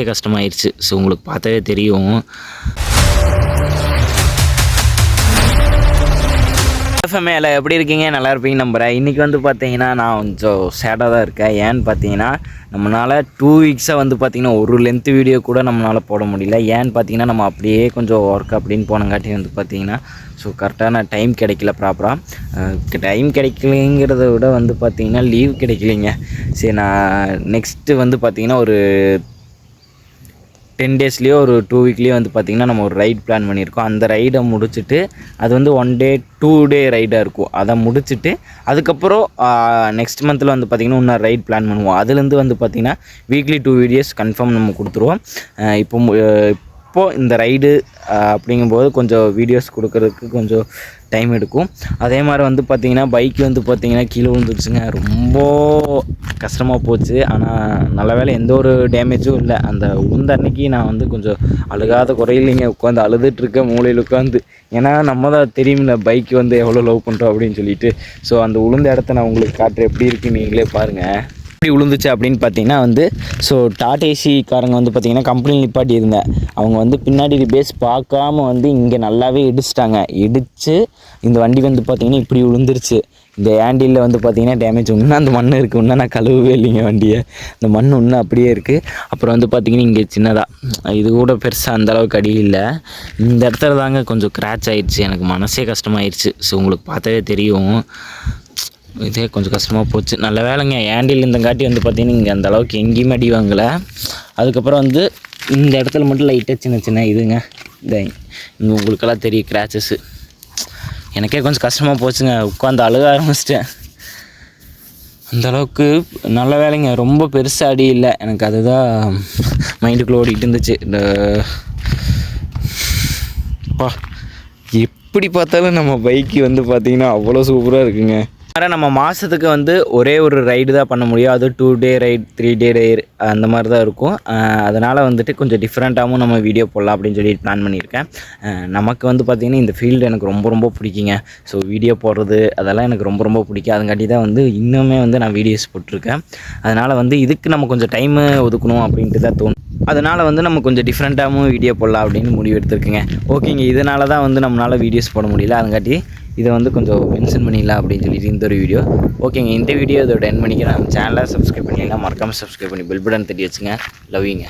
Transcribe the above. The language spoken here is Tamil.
கஷ்டமாயிருச்சு. ஸோ உங்களுக்கு பார்த்தாவே தெரியும். எஃப்எம்ஏ எல்லாம் எப்படி இருக்கீங்க? நல்லா இருப்பீங்க நம்புகிறேன். இன்றைக்கி வந்து பார்த்தீங்கன்னா நான் கொஞ்சம் சேடாக தான் இருக்கேன். ஏன்னு பார்த்தீங்கன்னா நம்மளால் 2 வீக்ஸாக வந்து பார்த்திங்கன்னா ஒரு லென்த்து வீடியோ கூட நம்மளால் போட முடியல. ஏன்னு பார்த்தீங்கன்னா நம்ம அப்படியே கொஞ்சம் ஒர்க் அப்படின்னு போனங்காட்டி வந்து பார்த்திங்கன்னா ஸோ கரெக்டான டைம் கிடைக்கல. ப்ராப்பராக டைம் கிடைக்கலைங்கிறத விட வந்து பார்த்திங்கன்னா லீவ் கிடைக்கலைங்க. சரி, நான் நெக்ஸ்ட்டு வந்து பார்த்திங்கன்னா ஒரு 10 டேஸ்லேயோ ஒரு 2 வீக்லேயோ வந்து பார்த்திங்கன்னா நம்ம ஒரு ரைட் பிளான் பண்ணியிருக்கோம். அந்த ரைடை முடிச்சுட்டு அது வந்து 1 டே 2 டே ரைடாக இருக்கும். அதை முடிச்சுட்டு அதுக்கப்புறம் நெக்ஸ்ட் மந்தில் வந்து பார்த்திங்கன்னா இன்னொரு ரைட் பிளான் பண்ணுவோம். அதுலேருந்து வந்து பார்த்திங்கன்னா வீக்லி 2 வீடியோஸ் கன்ஃபார்ம் நம்ம கொடுத்துருவோம். இப்போது இந்த ரைடு அப்படிங்கும்போது கொஞ்சம் வீடியோஸ் கொடுக்கறதுக்கு கொஞ்சம் டைம் எடுக்கும். அதே மாதிரி வந்து பார்த்திங்கன்னா பைக் வந்து பார்த்திங்கன்னா கீழே விழுந்துருச்சுங்க. ரொம்ப கஷ்டமாக போச்சு. ஆனால் நல்ல வேளை எந்த ஒரு டேமேஜும் இல்லை. அந்த உளுந்த அன்னைக்கு நான் வந்து கொஞ்சம் அழுகாத குறையில்லைங்க. உட்காந்து அழுதுட்டுருக்கேன் மூலையில் உட்காந்து. ஏன்னா நம்ம தான் தெரியுமில்ல பைக் வந்து எவ்வளோ லவ் பண்ணுறோம் அப்படின்னு சொல்லிட்டு. ஸோ அந்த உளுந்த இடத்த நான் உங்களுக்கு காட்டுறேன், எப்படி இருக்குன்னு நீங்களே பாருங்கள். எப்படி விழுந்துச்சு அப்படின்னு பார்த்தீங்கன்னா வந்து ஸோ டாடா ஏசிக்காரங்க வந்து பார்த்திங்கன்னா கம்பெனியில் நிப்பாட்டி இருந்தேன். அவங்க வந்து பின்னாடி பேஸ் பார்க்காம வந்து இங்கே நல்லாவே இடிச்சிட்டாங்க. இடித்து இந்த வண்டி வந்து பார்த்திங்கன்னா இப்படி விழுந்துருச்சு. இந்த ஹேண்டிலில் வந்து பார்த்திங்கன்னா டேமேஜ் இன்னும் அந்த மண் இருக்குது. இன்னும் நான் கழுவவே இல்லைங்க வண்டியை. இந்த மண் இன்னும் அப்படியே இருக்குது. அப்புறம் வந்து பார்த்திங்கன்னா இங்கே சின்னதாக இது கூட பெருசாக அந்தளவுக்கு அடி இல்லை. இந்த இடத்துல தாங்க கொஞ்சம் கிராச் ஆகிடுச்சு. எனக்கு மனசே கஷ்டமாயிடுச்சு. ஸோ உங்களுக்கு பார்த்தாவே தெரியும். இதே கொஞ்சம் கஷ்டமாக போச்சு. நல்ல வேலைங்க ஹேண்டில் இந்தங்காட்டி வந்து பார்த்திங்கன்னா இங்கே அந்த அளவுக்கு எங்கேயுமே அடி வாங்கலை. அதுக்கப்புறம் வந்து இந்த இடத்துல மட்டும் லைட்டாக சின்ன சின்ன இதுங்க இங்கே உங்களுக்கெல்லாம் தெரியும் கிராச்சஸ்ஸு. எனக்கே கொஞ்சம் கஷ்டமாக போச்சுங்க. உட்காந்து அழுக ஆரம்பிச்சிட்டேன். அந்தளவுக்கு நல்ல வேலைங்க. ரொம்ப பெருசாக அடி இல்லை. எனக்கு அதுதான் மைண்டுக்குள்ளே ஓடிக்கிட்டு இருந்துச்சு. எப்படி பார்த்தாலும் நம்ம பைக்கு வந்து பார்த்திங்கன்னா அவ்வளோ சூப்பராக இருக்குங்க. வேறு நம்ம மாதத்துக்கு வந்து ஒரே ஒரு ரைடு தான் பண்ண முடியும். அது 2 டே ரைட் 3 டே ரைடு அந்த மாதிரி தான் இருக்கும். அதனால் வந்துட்டு கொஞ்சம் டிஃப்ரெண்ட்டாகவும் நம்ம வீடியோ போடலாம் அப்படின்னு சொல்லி பிளான் பண்ணியிருக்கேன். நமக்கு வந்து பார்த்திங்கன்னா இந்த ஃபீல்டு எனக்கு ரொம்ப ரொம்ப பிடிக்குங்க. ஸோ வீடியோ போடுறது அதெல்லாம் எனக்கு ரொம்ப ரொம்ப பிடிக்கும். அதுங்காட்டி தான் வந்து இன்னுமே வந்து நான் வீடியோஸ் போட்டிருக்கேன். அதனால் வந்து இதுக்கு நம்ம கொஞ்சம் டைமு ஒதுக்கணும் அப்படின்ட்டு தான் தோணும். அதனால் வந்து நம்ம கொஞ்சம் டிஃப்ரெண்ட்டாகவும் வீடியோ போடலாம் அப்படின்னு முடிவு எடுத்துருக்குங்க. ஓகேங்க, இதனால தான் வந்து நம்மளால் வீடியோஸ் போட முடியல. அதுங்காட்டி இதை வந்து கொஞ்சம் மென்ஷன் பண்ணிடலாம் அப்படின்னு சொல்லிட்டு இந்த ஒரு வீடியோ. ஓகேங்க, இந்த வீடியோ இதோட எண்ட் பண்ணிக்கிறேன். நம்ம சேனலை சப்ஸ்கிரைப் பண்ணிடலாம். மறக்காமல் சப்ஸ்கிரைப் பண்ணி பெல் பட்டன் தட்டி வச்சுங்க. லவ்யூங்க.